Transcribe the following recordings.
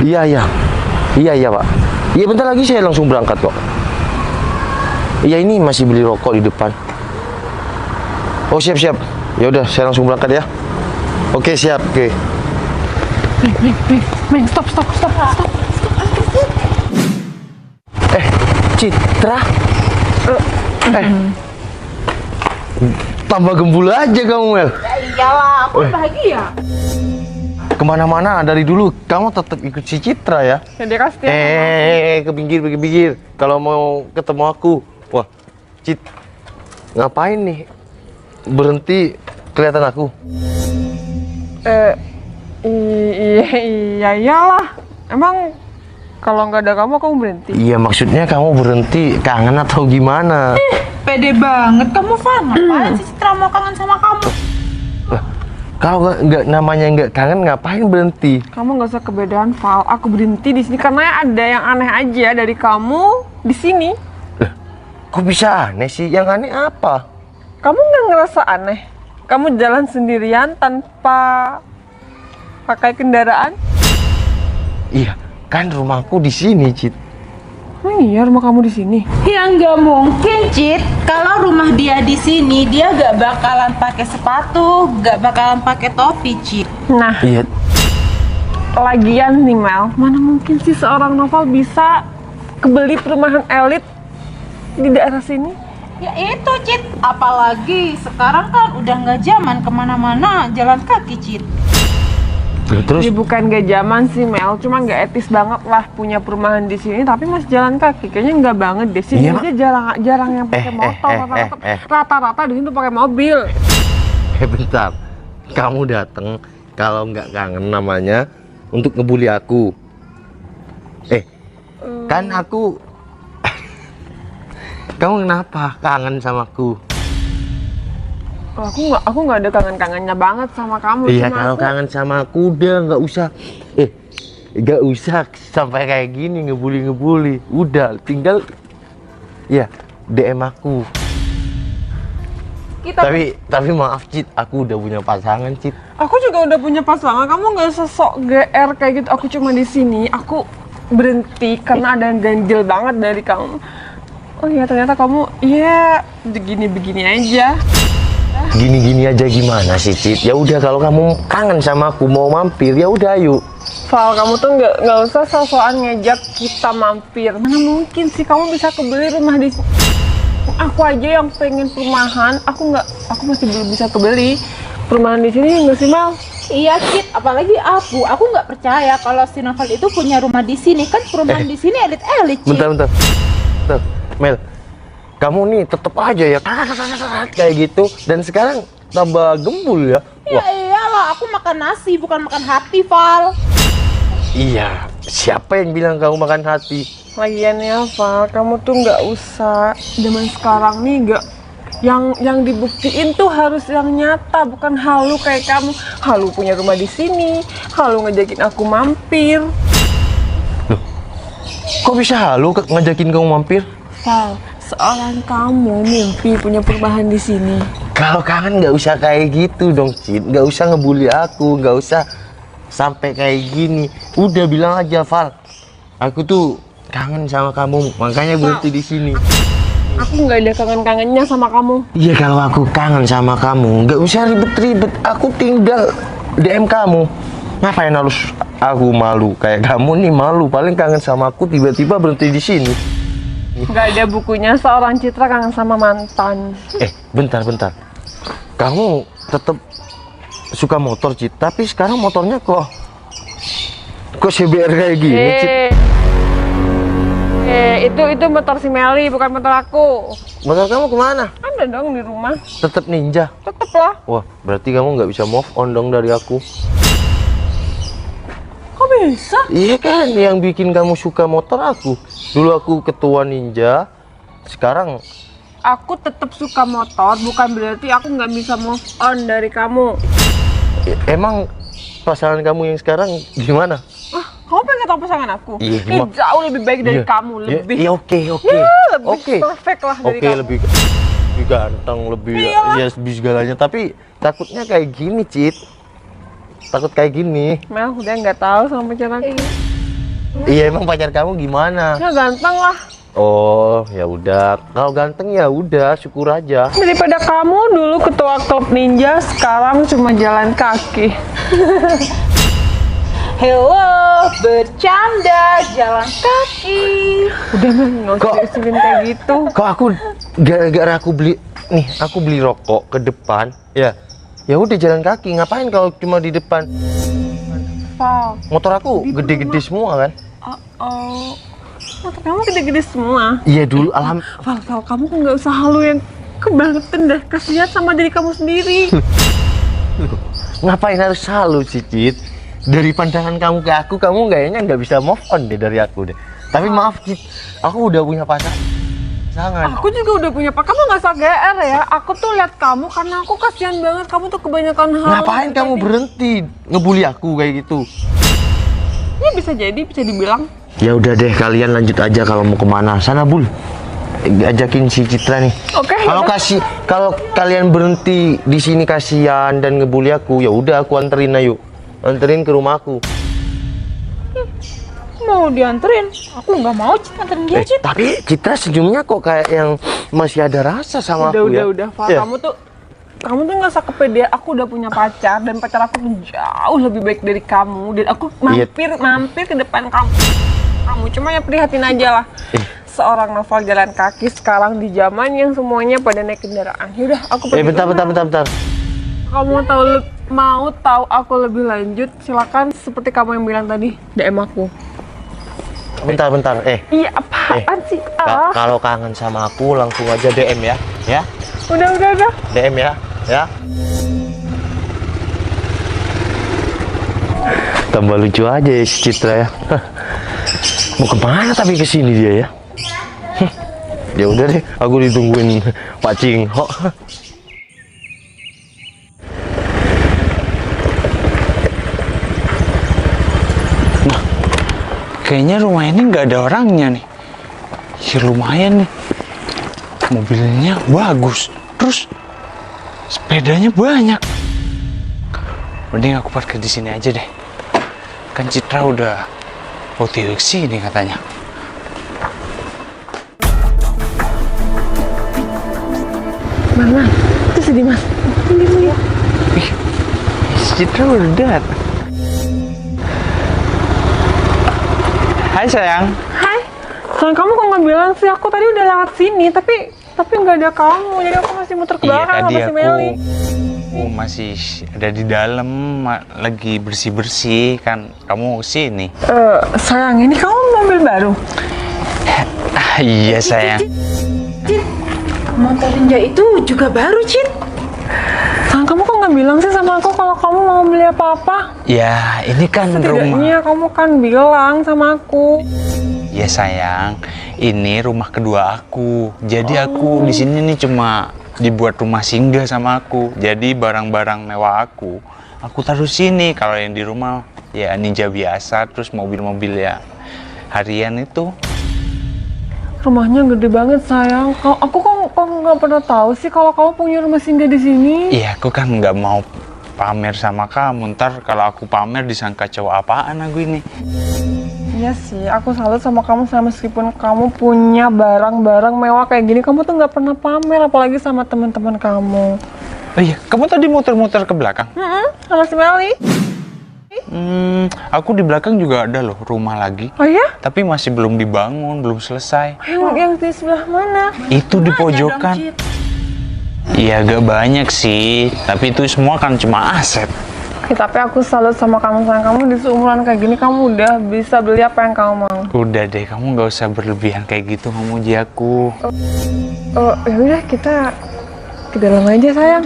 Iya, iya. Iya, iya, Pak. Iya, bentar lagi saya langsung berangkat kok. Iya, ini masih beli rokok di depan. Oh, siap, siap. Ya udah, saya langsung berangkat ya. Oke, siap. Oke. Meng, stop. Citra. Tambah gembul aja kamu, Mel. Ya iyalah, aku bahagia. Kemana-mana dari dulu kamu tetap ikut si Citra ya. Jadi kasih. Ke pinggir. Kalau mau ketemu aku, wah, Cit, ngapain nih? Berhenti, kelihatan aku. Iya iyalah. Emang kalau nggak ada kamu berhenti? Iya, maksudnya kamu berhenti kangen atau gimana? Pede banget kamu, Van. Ngapain sih Citra mau kangen sama kamu? Kalau nggak namanya nggak kangen, ngapain berhenti? Kamu nggak usah kebedahan, Val. Aku berhenti di sini karena ada yang aneh aja dari kamu di sini. Kok bisa aneh sih? Yang aneh apa? Kamu nggak ngerasa aneh? Kamu jalan sendirian tanpa pakai kendaraan? Iya, kan rumahku di sini, Cit. Oh iya, rumah kamu di sini. Ya nggak mungkin, Cit. Kalau rumah dia di sini, dia nggak bakalan pakai sepatu, nggak bakalan pakai topi, Cit. Nah, Iya. lagian nih Mel, mana mungkin sih seorang novel bisa kebeli perumahan elit di daerah sini? Ya itu, Cit. Apalagi sekarang kan udah nggak zaman kemana-mana jalan kaki, Cit. Terus Ini bukan gak zaman sih Mel, cuma nggak etis banget lah punya perumahan di sini tapi masih jalan kaki. Kayaknya nggak banget deh. Sini Iya, aja jarang yang pakai motor, rata-rata di sini tuh pakai mobil. bentar. Kamu datang kalau nggak kangen namanya untuk ngebully aku. Kan aku. Kamu kenapa kangen sama aku? Oh, aku nggak ada kangen-kangennya banget sama kamu. Iya, cuma kalau aku- kangen sama aku udah nggak usah. Nggak usah sampai kayak gini ngebully. Udah, tinggal ya DM aku. kita Tapi maaf, Cit, aku udah punya pasangan, Cit. Aku juga udah punya pasangan. Kamu nggak usah sok GR kayak gitu. Aku cuma di sini. Aku berhenti karena ada yang ganjil banget dari kamu. Oh iya, ternyata kamu ya begini-begini aja. Gini-gini aja gimana sih, Cit? Ya udah, kalau kamu kangen sama aku mau mampir, ya udah ayo. Val, kamu tuh nggak usah sok-sokan ngejak kita mampir. Mana mungkin sih kamu bisa kebeli rumah di sini? Aku aja yang pengen perumahan. Aku masih belum bisa kebeli perumahan di sini, nggak sih Mal? Iya, Cit. Apalagi aku nggak percaya kalau si Novel itu punya rumah di sini. Kan perumahan di sini elit-elit, Cit. Bentar. Mel, kamu nih tetep aja ya kayak gitu. Dan sekarang tambah gembul ya. Ya iyalah, aku makan nasi bukan makan hati, Val. Iya, siapa yang bilang kamu makan hati? Lagian ya Val, kamu tuh nggak usah zaman sekarang nih nggak yang dibuktiin tuh harus yang nyata, bukan halu kayak kamu. Halu punya rumah di sini, halu ngajakin aku mampir. Kok bisa halu ngajakin kamu mampir? Val, seorang kamu mimpi punya perumahan di sini. Kalau kangen nggak usah kayak gitu dong, Cid. Nggak usah ngebully aku, nggak usah sampai kayak gini. Udah bilang aja, Val. Aku tuh kangen sama kamu, makanya berhenti di sini. Aku nggak ada kangen-kangennya sama kamu. Iya, kalau aku kangen sama kamu, nggak usah ribet-ribet. Aku tinggal DM kamu. Ngapain harus aku malu? Kayak kamu nih malu, paling kangen sama aku tiba-tiba berhenti di sini. Nggak ada bukunya seorang Citra kangen sama mantan. Bentar. Kamu tetap suka motor, Cid, tapi sekarang motornya kok CBR kayak gini, Cid? Itu motor si Meli, bukan motor aku. Motor kamu kemana? Ada dong di rumah. Tetap Ninja. Tetep lah. Wah, berarti kamu nggak bisa move on dong dari aku. Kok bisa? Iya kan, yang bikin kamu suka motor aku. Dulu aku ketua Ninja, sekarang Aku tetap suka motor, bukan berarti aku nggak bisa move on dari kamu. emang pasangan kamu yang sekarang gimana? Kamu pengen tahu pasangan aku? Iya, Ini jauh lebih baik dari Iya. kamu, lebih. Iya, oke. Lebih perfect lah dari kamu. Lebih ganteng, lebih Iya. ya lebih segalanya. Tapi takutnya kayak gini, Cid. Takut kayak gini. Mel udah nggak tahu sama pacar aku. Iya, emang pacar kamu gimana? Ya ganteng lah. Oh, ya udah. Kalau ganteng ya udah, syukur aja. Daripada kamu dulu ketua klub ninja, sekarang cuma jalan kaki. Hello, bercanda jalan kaki. Udah Mel, nggak usah Kok- diusulin kayak gitu. Kok aku gara-gara aku beli rokok ke depan, ya. Ya udah jalan kaki. Ngapain kalau cuma di depan? Val, Motor aku gede-gede semua kan? motor kamu gede-gede semua. Iya dulu Val, kamu kok nggak usah halu yang kebangetan deh. Kasihan sama diri kamu sendiri. Ngapain harus halu sih, Cit? Dari pandangan kamu ke aku, kamu kayaknya nggak bisa move on deh dari aku deh. Tapi maaf, Cit, aku udah punya pacar. Jangan. Aku juga udah punya pak. Kamu nggak usah GR ya. Aku tuh lihat kamu karena aku kasihan banget. Kamu tuh kebanyakan hal. Ngapain kamu berhenti ngebully aku kayak gitu? Ya bisa jadi, bisa dibilang. Ya udah deh, kalian lanjut aja kalau mau kemana. Sana, Bul. Ajakin si Citra nih. Oke. Kalau kalian berhenti di sini kasihan dan ngebully aku, ya udah aku anterin ayo. Anterin ke rumahku. Mau dianterin? Aku nggak mau Cit anterin dia Cit. Tapi Citra senyumnya kok kayak yang masih ada rasa sama aku ya. Udah, Val. Ya. Kamu tuh nggak usah kepedean. Aku udah punya pacar dan pacar aku tuh jauh lebih baik dari kamu. Dan aku mampir ke depan kamu. Kamu cuma ya prihatin aja lah. Seorang novel jalan kaki sekarang di zaman yang semuanya pada naik kendaraan. Yaudah, aku pergi. Bentar. Kamu mau tahu aku lebih lanjut? Silakan seperti kamu yang bilang tadi, DM aku. Bentar. Iya, apaan sih? Kalau kangen sama aku langsung aja DM ya. Ya. Udah. DM ya. Ya. Tambah lucu aja ya si Citra ya. Mau kemana tapi kesini dia ya? Ya udah deh, aku ditungguin Pak Cing Ho. Nah, kayaknya rumah ini nggak ada orangnya nih. Ya lumayan nih. Mobilnya bagus, terus sepedanya banyak. Mending aku parkir di sini aja deh. Kan Citra udah OTW sini katanya. Mana? Itu sedih mas. Ini ya. Citra udah datang. Hai sayang. Hai. Sayang, kamu kok nggak bilang sih? Aku tadi udah lewat sini, tapi nggak ada kamu. Jadi aku masih muter ke belakang sama si Meli. Aku masih ada di dalam, lagi bersih-bersih kan. Kamu sini. Sayang, ini kamu mobil baru? Iya sayang. Cit, motor ninja itu juga baru Cit. Sayang, kamu kok nggak bilang sih sama aku kalau kamu mau beli apa-apa? Ya ini kan rumah. Setidaknya kamu kan bilang sama aku. Ya sayang, ini rumah kedua aku. Jadi aku di sini nih cuma dibuat rumah singgah sama aku. Jadi barang-barang mewah aku taruh sini. Kalau yang di rumah ya ninja biasa, terus mobil-mobil ya harian itu. Rumahnya gede banget sayang. Aku kok nggak pernah tahu sih kalau kamu punya rumah singgah di sini. Iya, aku kan nggak mau pamer sama kamu. Ntar kalau aku pamer disangka cowok apaan aku ini. Iya sih, aku salut sama kamu meskipun kamu punya barang-barang mewah kayak gini, kamu tuh nggak pernah pamer, apalagi sama teman-teman kamu. Oh iya, kamu tadi muter-muter ke belakang? Sama si Meli. Aku di belakang juga ada loh rumah lagi. Oh iya? Tapi masih belum dibangun, belum selesai. Yang di sebelah mana? Itu di pojokan. Iya, agak banyak sih. Tapi itu semua kan cuma aset. Oke, tapi aku salut sama kamu sayang. Kamu di seumuran kayak gini, kamu udah bisa beli apa yang kamu mau. Udah deh, kamu nggak usah berlebihan kayak gitu memuji aku. Ya udah, kita ke dalam aja sayang.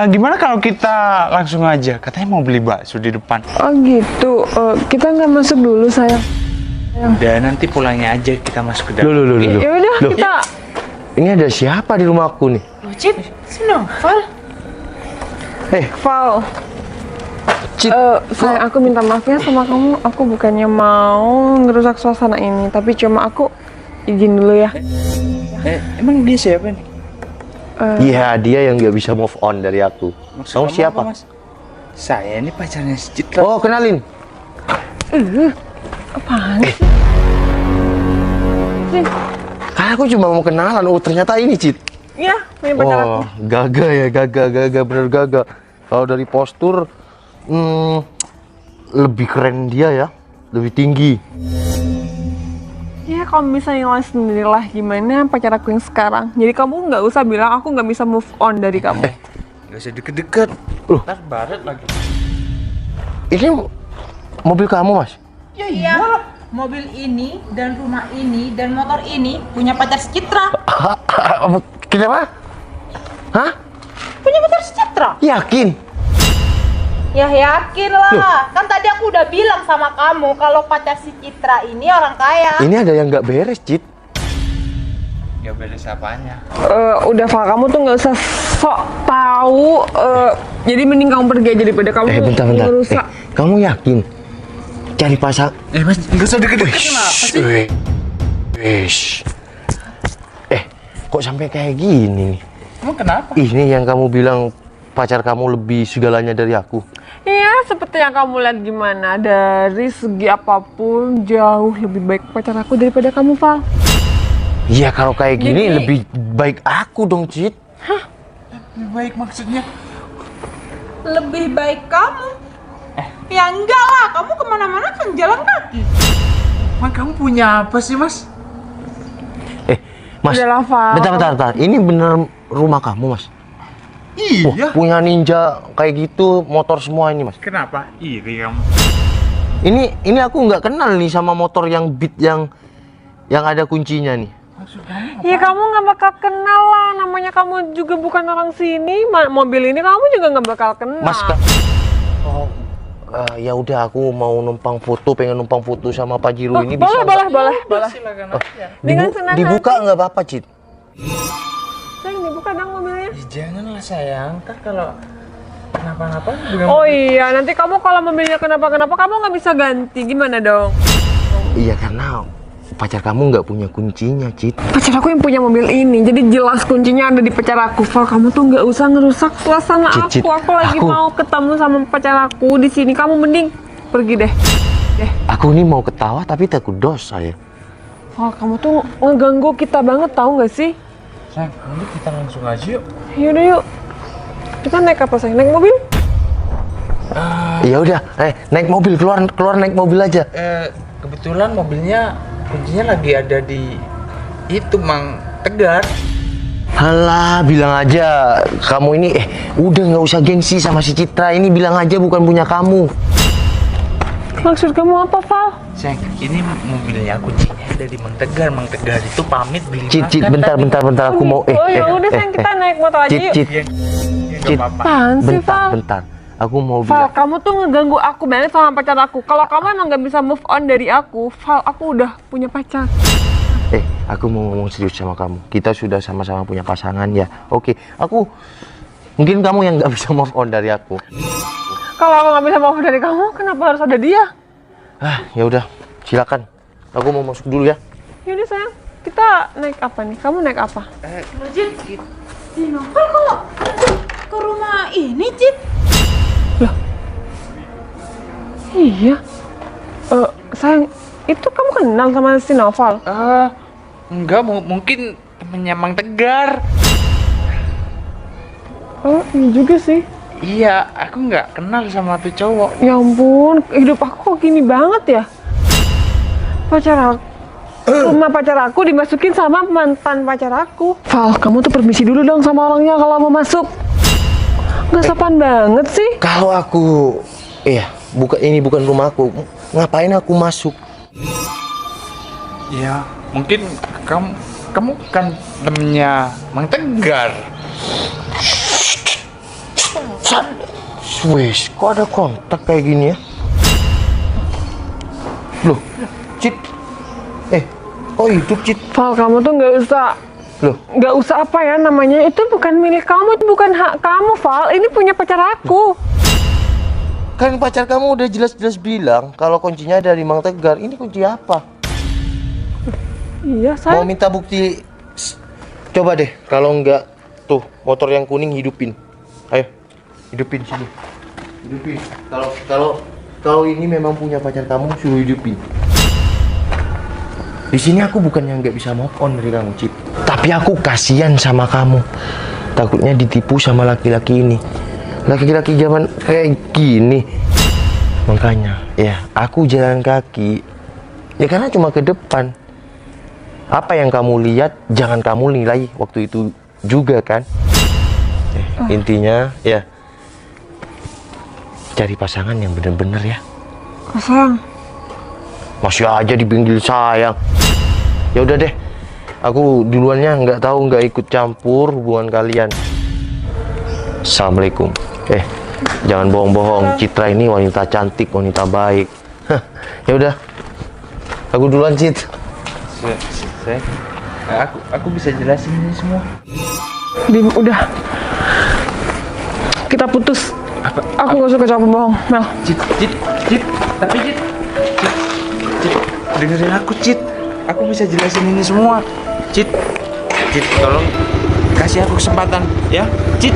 Gimana kalau kita langsung aja? Katanya mau beli bakso di depan. Oh gitu, kita nggak masuk dulu sayang. Dan nanti pulangnya aja kita masuk ke dalam. Loh. Ya udah, kita. Ini ada siapa di rumahku nih? Loh Cit, sini Val. Val. Cit, sayang, aku minta maaf ya sama kamu. Aku bukannya mau ngerusak suasana ini, tapi cuma aku izin dulu ya. Emang dia siapa nih? Iya, dia yang nggak bisa move on dari aku. Maksud Kamu kamu siapa? apa, Mas? Saya ini pacarnya si Citra. Oh, kenalin. Apaan sih? Kan aku cuma mau kenalan. Oh, ternyata ini, Cit. Iya, punya pacar aku. Oh, gagah ya, gagah, bener gagah. Kalau dari postur, lebih keren dia ya, lebih tinggi. Ya kamu bisa nilai sendirilah gimana pacar aku yang sekarang. Jadi kamu nggak usah bilang aku nggak bisa move on dari kamu. Gak usah deket-deket. Loh. Ntar baret lagi. Ini mobil kamu, Mas? Iya, mobil ini dan rumah ini dan motor ini punya pacar si Citra. Kenapa? Hah? Punya pacar si Citra? Yakin? Ya yakin lah. Kan tadi aku udah bilang sama kamu kalau pacar si Citra ini orang kaya. Ini ada yang nggak beres, Cit. Gak beres apanya. Udah Val, kamu tuh nggak usah sok tahu. Jadi mending kamu pergi aja daripada kamu Bentar. ngerusak. Kamu yakin? Cari pasang. Mas, gak usah deket-deket. Kenapa sih? Wish. Kok sampai kayak gini nih? Emang kenapa? Ini yang kamu bilang pacar kamu lebih segalanya dari aku. Iya, seperti yang kamu lihat gimana. Dari segi apapun jauh lebih baik pacar aku daripada kamu, Val. Iya, kalau kayak gini Jadi- lebih baik aku dong, Cit. Lebih baik maksudnya. Lebih baik kamu. Ya enggak lah, kamu kemana-mana kan jalan kaki. Emang kamu punya apa sih, Mas? Mas, Udahlah, Val. bentar. Ini bener rumah kamu, Mas? Wah, Iya. punya ninja kayak gitu, motor semua ini, Mas. Kenapa? Iri kamu. Ini aku nggak kenal nih sama motor yang Beat yang ada kuncinya nih. Ya kamu nggak bakal kenal lah. Namanya kamu juga bukan orang sini. Mobil ini kamu juga nggak bakal kenal. Mas, ya udah aku mau numpang foto, pengen numpang foto sama Pak Jiru ini bisa. boleh. Silakan aja. Dengan senang Dibuka nggak apa-apa, Cit? Sayang, dibuka dong mobilnya. Janganlah sayang, ntar kalau kenapa-napa juga. Oh iya, nanti kamu kalau mobilnya kenapa-kenapa kamu nggak bisa ganti. Gimana dong? Iya, karena pacar kamu nggak punya kuncinya, Cit. Pacar aku yang punya mobil ini, jadi jelas kuncinya ada di pacar aku. Val, kamu tuh nggak usah ngerusak suasana Cit, aku. Aku lagi aku- mau ketemu sama pacar aku di sini. Kamu mending pergi deh. Aku ini mau ketawa tapi takut dosa ya. Val, kamu tuh ngeganggu kita banget, tahu nggak sih? Sayang, nanti kita langsung aja yuk. Yaudah yuk. Kita naik apa sayang? Naik mobil? Ya udah, naik mobil, keluar naik mobil aja. Kebetulan mobilnya kuncinya lagi ada di itu Mang Tegar. Halah, bilang aja kamu ini udah nggak usah gengsi sama si Citra, ini bilang aja bukan punya kamu. Maksud kamu apa, Val? Sayang, ini mobilnya kuncinya ada di Mang Tegar. Mang Tegar itu pamit beli Cit, makan tadi. bentar, aku mau Oh ya udah sayang, kita naik motor aja yuk. Cit, Iya, ya, Cit. nggak apa-apa. Apaan sih, Val? bentar. Aku mau Val, bilang. kamu tuh ngeganggu aku banget sama pacar aku. Kalau kamu emang gak bisa move on dari aku, Val, aku udah punya pacar. Aku mau ngomong serius sama kamu. Kita sudah sama-sama punya pasangan ya. Oke, mungkin kamu yang nggak bisa move on dari aku. Kalau aku gak bisa move on dari kamu, kenapa harus ada dia? Ya udah, silakan. Aku mau masuk dulu ya. Yaudah sayang, kita naik apa nih? Kamu naik apa? Cit, si Novel kok ke rumah ini, Cit? Iya. Sayang, itu kamu kenal sama si Noval? Enggak, mungkin temennya Mang Tegar. Oh, iya juga sih. Iya, aku nggak kenal sama tuh cowok. Ya ampun, hidup aku kok gini banget ya? Rumah pacar aku dimasukin sama mantan pacar aku. Val, kamu tuh permisi dulu dong sama orangnya kalau mau masuk. Nggak sopan banget sih. Kalau aku, ini bukan rumahku. Ngapain aku masuk? Ya, mungkin kamu kan temennya Mang Tegar. Wes, kok ada kontak kayak gini ya? Loh, Cit. Hidup, Cit. Val, kamu tuh nggak usah apa ya namanya, itu bukan milik kamu, itu bukan hak kamu, Val. Ini punya pacar aku. Kan pacar kamu udah jelas-jelas bilang kalau kuncinya dari Mang Tegar. Ini kunci apa? Iya, Mau sayang. minta bukti? Coba deh, kalau enggak tuh motor yang kuning hidupin. Ayo, hidupin sini. Hidupin. Kalau ini memang punya pacar kamu, suruh hidupin. Di sini aku bukannya nggak bisa move on dari kamu, Cit. Tapi aku kasihan sama kamu. Takutnya ditipu sama laki-laki ini. Laki-laki zaman kayak gini. Makanya, ya aku jalan kaki. Ya karena cuma ke depan. Apa yang kamu lihat, jangan kamu nilai waktu itu juga kan. Intinya, ya cari pasangan yang bener-bener ya. Kak sayang. Masih aja dipanggil sayang. Ya udah deh, aku duluannya nggak ikut campur hubungan kalian. Assalamualaikum. Jangan bohong-bohong. Citra ini wanita cantik, wanita baik. Ya udah, aku duluan, Cit. Aku bisa jelasin ini semua. Dim, udah. Kita putus. Aku gak suka cowok pembohong, Mel. Cit, tapi Cit, dengerin aku, Cit. Aku bisa jelasin ini semua. Cit, tolong kasih aku kesempatan, ya. Cit.